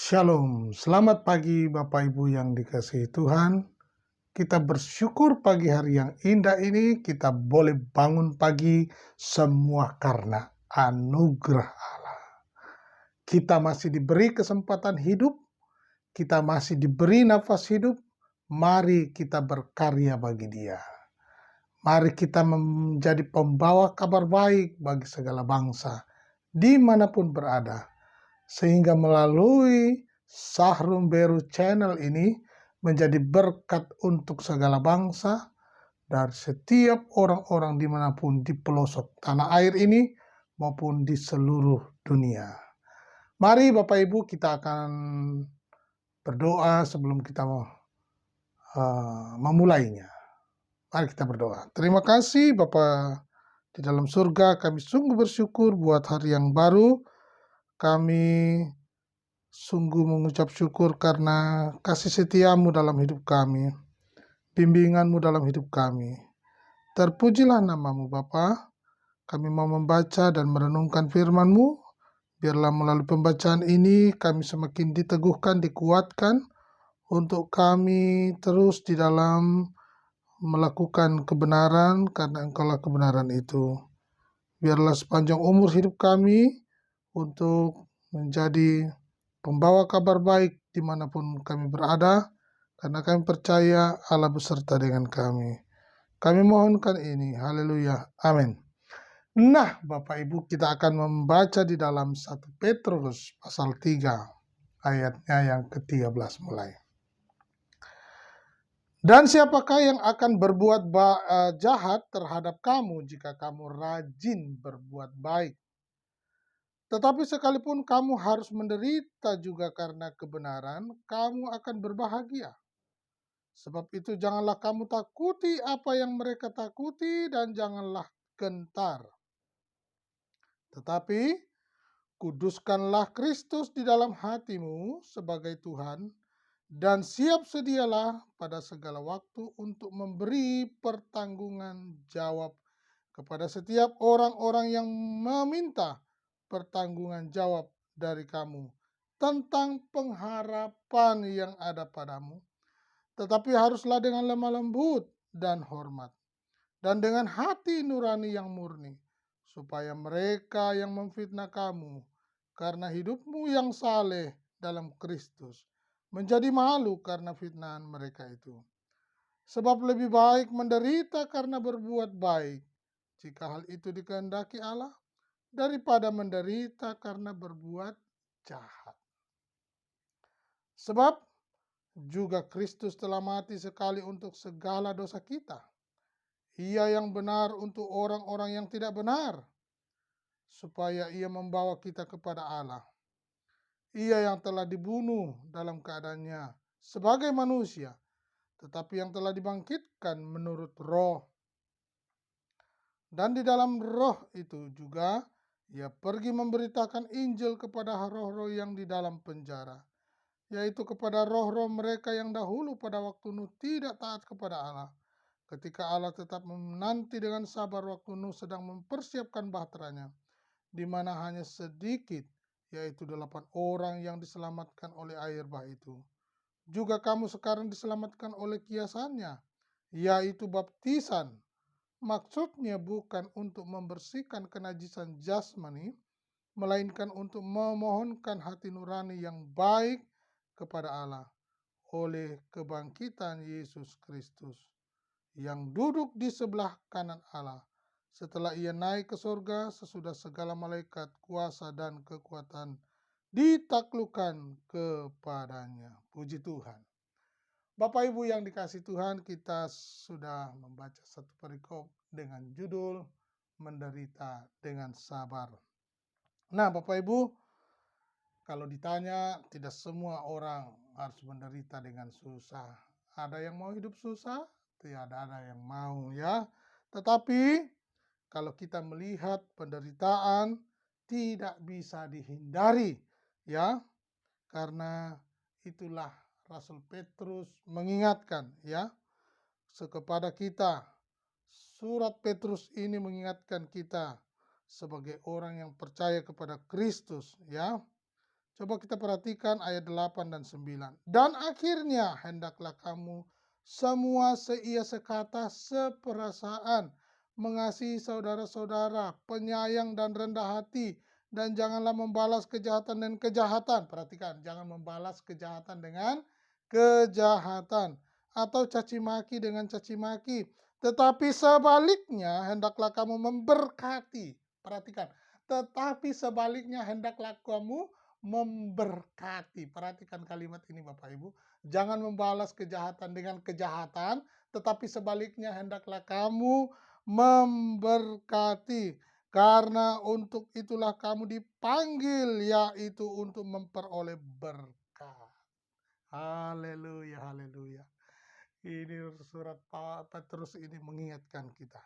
Shalom, selamat pagi Bapak Ibu yang dikasihi Tuhan. Kita bersyukur pagi hari yang indah ini kita boleh bangun pagi semua karena anugerah Allah. Kita masih diberi kesempatan hidup, kita masih diberi nafas hidup, mari kita berkarya bagi Dia. Mari kita menjadi pembawa kabar baik bagi segala bangsa, dimanapun berada. Sehingga melalui Sahrum Beru Channel ini menjadi berkat untuk segala bangsa dan setiap orang-orang dimanapun di pelosok tanah air ini maupun di seluruh dunia. Mari Bapak Ibu kita akan berdoa sebelum kita memulainya. Mari kita berdoa. Terima kasih Bapa di dalam surga, kami sungguh bersyukur buat hari yang baru. Kami sungguh mengucap syukur karena kasih setiamu dalam hidup kami, bimbinganmu dalam hidup kami. Terpujilah namamu Bapa. Kami mau membaca dan merenungkan firman-Mu. Biarlah melalui pembacaan ini kami semakin diteguhkan, dikuatkan untuk kami terus di dalam melakukan kebenaran karena Engkaulah kebenaran itu. Biarlah sepanjang umur hidup kami untuk menjadi pembawa kabar baik dimanapun kami berada, karena kami percaya Allah beserta dengan kami. Kami mohonkan ini, haleluya, amin. Nah, Bapak Ibu, kita akan membaca di dalam 1 Petrus pasal 3, ayatnya yang ke-13 mulai. Dan siapakah yang akan berbuat jahat terhadap kamu jika kamu rajin berbuat baik? Tetapi sekalipun kamu harus menderita juga karena kebenaran, kamu akan berbahagia. Sebab itu janganlah kamu takuti apa yang mereka takuti dan janganlah gentar. Tetapi kuduskanlah Kristus di dalam hatimu sebagai Tuhan dan siap sedialah pada segala waktu untuk memberi pertanggungan jawab kepada setiap orang-orang yang meminta pertanggungan jawab dari kamu tentang pengharapan yang ada padamu. Tetapi haruslah dengan lemah lembut dan hormat, dan dengan hati nurani yang murni, supaya mereka yang memfitnah kamu karena hidupmu yang saleh dalam Kristus menjadi malu karena fitnahan mereka itu. Sebab lebih baik menderita karena berbuat baik, jika hal itu dikehendaki Allah, daripada menderita karena berbuat jahat. Sebab juga Kristus telah mati sekali untuk segala dosa kita. Ia yang benar untuk orang-orang yang tidak benar, supaya ia membawa kita kepada Allah. Ia yang telah dibunuh dalam keadaannya sebagai manusia, tetapi yang telah dibangkitkan menurut roh. Dan di dalam roh itu juga ia pergi memberitakan Injil kepada roh-roh yang di dalam penjara, yaitu kepada roh-roh mereka yang dahulu pada waktu Nuh tidak taat kepada Allah, ketika Allah tetap menanti dengan sabar waktu Nuh sedang mempersiapkan bahteranya, di mana hanya sedikit, yaitu 8 orang yang diselamatkan oleh air bah itu. Juga kamu sekarang diselamatkan oleh kiasannya, yaitu baptisan. Maksudnya bukan untuk membersihkan kenajisan jasmani, melainkan untuk memohonkan hati nurani yang baik kepada Allah oleh kebangkitan Yesus Kristus, yang duduk di sebelah kanan Allah, setelah ia naik ke surga sesudah segala malaikat, kuasa, dan kekuatan ditaklukkan kepadanya. Puji Tuhan. Bapak Ibu yang dikasih Tuhan, kita sudah membaca satu perikop dengan judul Menderita dengan Sabar. Nah Bapak Ibu, kalau ditanya, tidak semua orang harus menderita dengan susah. Ada yang mau hidup susah, tidak ada yang mau ya. Tetapi kalau kita melihat penderitaan tidak bisa dihindari ya. Karena itulah Rasul Petrus mengingatkan ya kepada kita. Surat Petrus ini mengingatkan kita sebagai orang yang percaya kepada Kristus ya. Coba kita perhatikan ayat 8 dan 9. Dan akhirnya hendaklah kamu semua seia sekata seperasaan, mengasihi saudara-saudara, penyayang dan rendah hati, dan janganlah membalas kejahatan dengan kejahatan. Perhatikan, jangan membalas kejahatan dengan kejahatan atau caci maki dengan caci maki. Tetapi sebaliknya hendaklah kamu memberkati. Perhatikan, tetapi sebaliknya hendaklah kamu memberkati. Perhatikan kalimat ini Bapak Ibu. Jangan membalas kejahatan dengan kejahatan, tetapi sebaliknya hendaklah kamu memberkati. Karena untuk itulah kamu dipanggil, yaitu untuk memperoleh berkat. Haleluya, haleluya. Ini surat Petrus ini mengingatkan kita.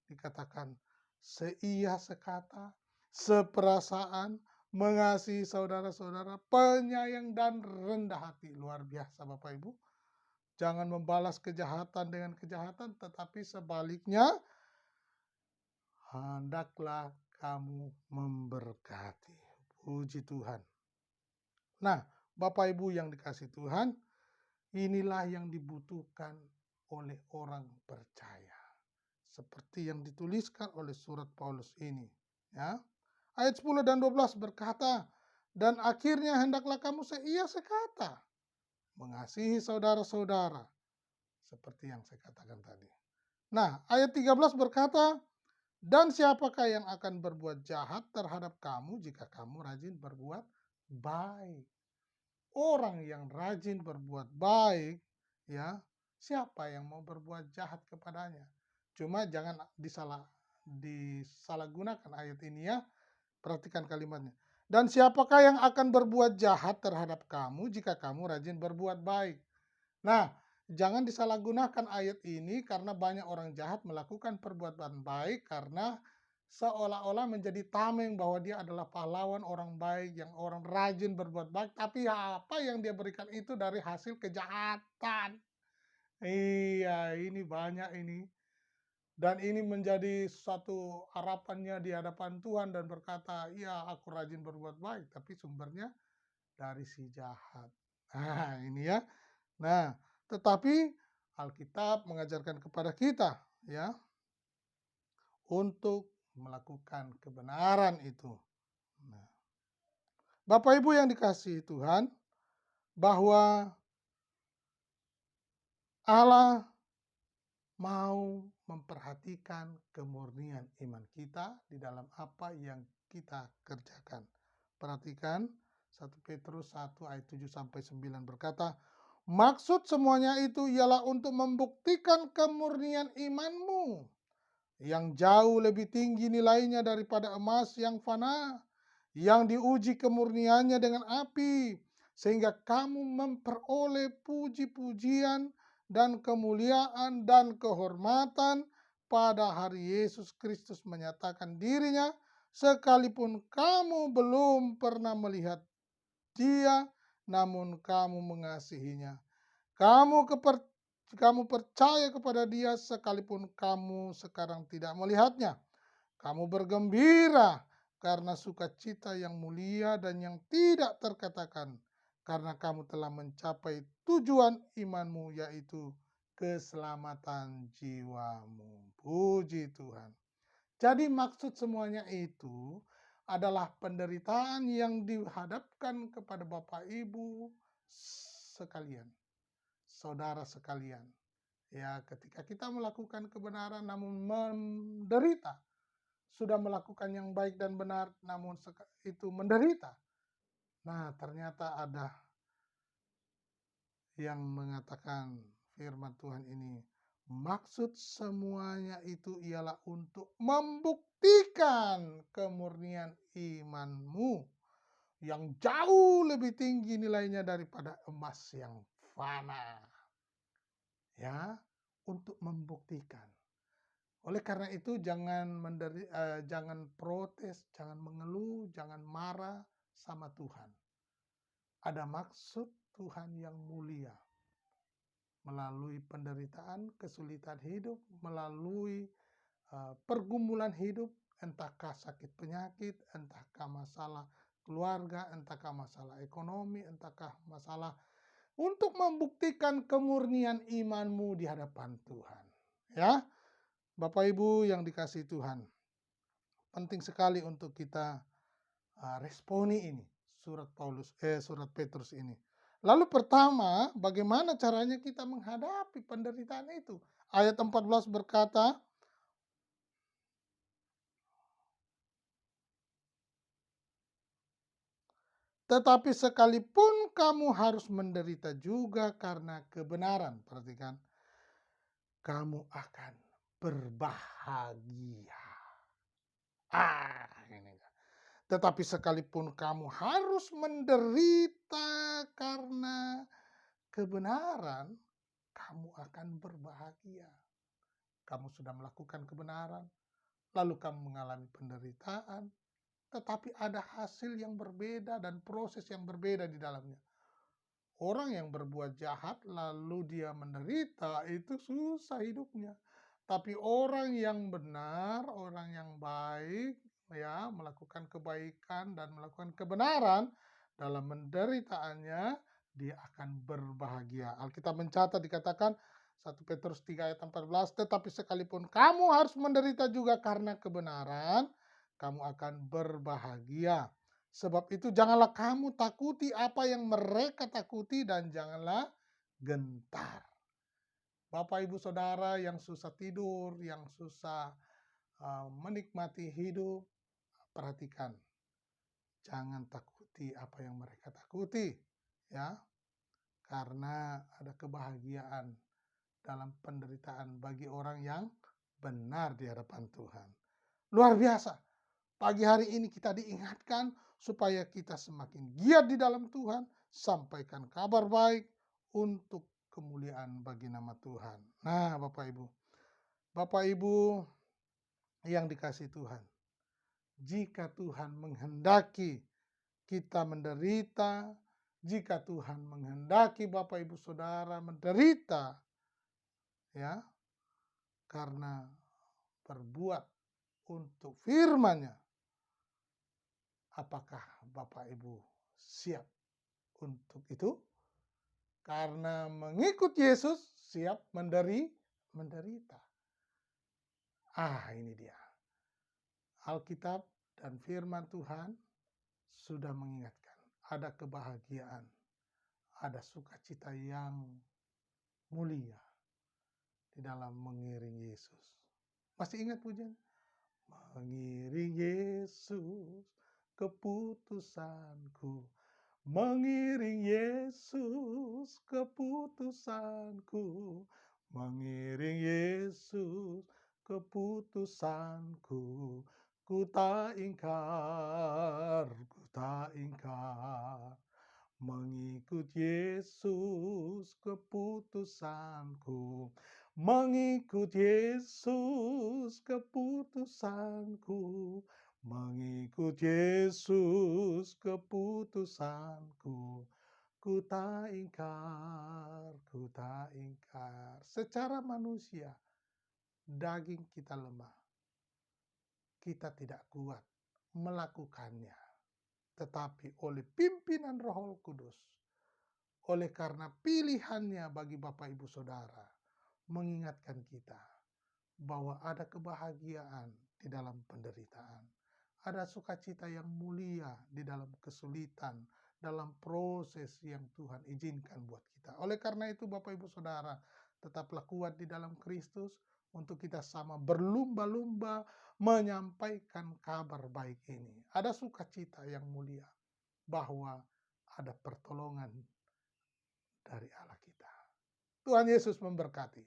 Dikatakan seia sekata, seperasaan, mengasihi saudara-saudara, penyayang dan rendah hati. Luar biasa Bapak Ibu. Jangan membalas kejahatan dengan kejahatan, tetapi sebaliknya hendaklah kamu memberkati. Puji Tuhan. Nah, Bapak Ibu yang dikasih Tuhan, inilah yang dibutuhkan oleh orang percaya. Seperti yang dituliskan oleh surat Paulus ini. Ya. Ayat 10 dan 12 berkata, dan akhirnya hendaklah kamu seia sekata, mengasihi saudara-saudara. Seperti yang saya katakan tadi. Nah, ayat 13 berkata, dan siapakah yang akan berbuat jahat terhadap kamu jika kamu rajin berbuat baik? Orang yang rajin berbuat baik, ya, siapa yang mau berbuat jahat kepadanya? Cuma jangan disalahgunakan ayat ini ya. Perhatikan kalimatnya. Dan siapakah yang akan berbuat jahat terhadap kamu jika kamu rajin berbuat baik? Nah, jangan disalahgunakan ayat ini karena banyak orang jahat melakukan perbuatan baik karena seolah-olah menjadi tameng bahwa dia adalah pahlawan orang baik, yang orang rajin berbuat baik, tapi apa yang dia berikan itu dari hasil kejahatan. Iya, ini banyak ini. Dan ini menjadi suatu harapannya di hadapan Tuhan dan berkata, iya aku rajin berbuat baik, tapi sumbernya dari si jahat. Nah ini ya. Nah tetapi Alkitab mengajarkan kepada kita ya untuk melakukan kebenaran itu. Nah, Bapak Ibu yang dikasihi Tuhan, bahwa Allah mau memperhatikan kemurnian iman kita di dalam apa yang kita kerjakan. Perhatikan 1 Petrus 1 ayat 7 sampai 9 berkata, maksud semuanya itu ialah untuk membuktikan kemurnian imanmu yang jauh lebih tinggi nilainya daripada emas yang fana, yang diuji kemurniannya dengan api, sehingga kamu memperoleh puji-pujian dan kemuliaan dan kehormatan pada hari Yesus Kristus menyatakan dirinya, sekalipun kamu belum pernah melihat dia, namun kamu mengasihinya. Kamu percaya kepada dia sekalipun kamu sekarang tidak melihatnya. Kamu bergembira karena sukacita yang mulia dan yang tidak terkatakan, karena kamu telah mencapai tujuan imanmu, yaitu keselamatan jiwamu. Puji Tuhan. Jadi maksud semuanya itu adalah penderitaan yang dihadapkan kepada Bapak Ibu sekalian, saudara sekalian. Ya, ketika kita melakukan kebenaran namun menderita, sudah melakukan yang baik dan benar namun itu menderita. Nah, ternyata ada yang mengatakan firman Tuhan ini, maksud semuanya itu ialah untuk membuktikan kemurnian imanmu yang jauh lebih tinggi nilainya daripada emas yang fana. Ya, untuk membuktikan. Oleh karena itu jangan protes, jangan mengeluh, jangan marah sama Tuhan. Ada maksud Tuhan yang mulia. Melalui penderitaan, kesulitan hidup, melalui pergumulan hidup, entahkah sakit penyakit, entahkah masalah keluarga, entahkah masalah ekonomi, entahkah masalah untuk membuktikan kemurnian imanmu di hadapan Tuhan. Ya, Bapak Ibu yang dikasihi Tuhan, penting sekali untuk kita responi ini surat Petrus ini. Lalu pertama, bagaimana caranya kita menghadapi penderitaan itu? Ayat 14 berkata, tetapi sekalipun kamu harus menderita juga karena kebenaran, perhatikan, kamu akan berbahagia. Ini. Tetapi sekalipun kamu harus menderita karena kebenaran, kamu akan berbahagia. Kamu sudah melakukan kebenaran, lalu kamu mengalami penderitaan, tetapi ada hasil yang berbeda dan proses yang berbeda di dalamnya. Orang yang berbuat jahat lalu dia menderita, itu susah hidupnya. Tapi orang yang benar, orang yang baik, ya, melakukan kebaikan dan melakukan kebenaran dalam menderitaannya, dia akan berbahagia. Alkitab mencatat dikatakan 1 Petrus 3 ayat 14, tetapi sekalipun kamu harus menderita juga karena kebenaran, kamu akan berbahagia. Sebab itu janganlah kamu takuti apa yang mereka takuti dan janganlah gentar. Bapak, Ibu, Saudara yang susah tidur, yang susah menikmati hidup, perhatikan. Jangan takuti apa yang mereka takuti, ya. Karena ada kebahagiaan dalam penderitaan bagi orang yang benar di hadapan Tuhan. Luar biasa. Pagi hari ini kita diingatkan supaya kita semakin giat di dalam Tuhan, sampaikan kabar baik untuk kemuliaan bagi nama Tuhan. Nah, Bapak Ibu yang dikasihi Tuhan, jika Tuhan menghendaki kita menderita, jika Tuhan menghendaki Bapak Ibu Saudara menderita, ya, karena berbuat untuk firman-Nya, apakah Bapak Ibu siap untuk itu? Karena mengikut Yesus siap menderita. Ini dia. Alkitab dan firman Tuhan sudah mengingatkan. Ada kebahagiaan, ada sukacita yang mulia di dalam mengiring Yesus. Masih ingat pujian? Mengiring Yesus keputusanku, mengiring Yesus keputusanku, mengiring Yesus keputusanku, ku tak ingkar, mengikut Yesus keputusanku, mengikut Yesus keputusanku, mengikut Yesus keputusanku, ku tak ingkar, ku tak ingkar. Secara manusia, daging kita lemah, kita tidak kuat melakukannya. Tetapi oleh pimpinan Roh Kudus, oleh karena pilihannya bagi Bapak Ibu Saudara, mengingatkan kita bahwa ada kebahagiaan di dalam penderitaan. Ada sukacita yang mulia di dalam kesulitan, dalam proses yang Tuhan izinkan buat kita. Oleh karena itu Bapak Ibu Saudara, tetaplah kuat di dalam Kristus untuk kita sama berlumba-lumba menyampaikan kabar baik ini. Ada sukacita yang mulia bahwa ada pertolongan dari Allah kita. Tuhan Yesus memberkati.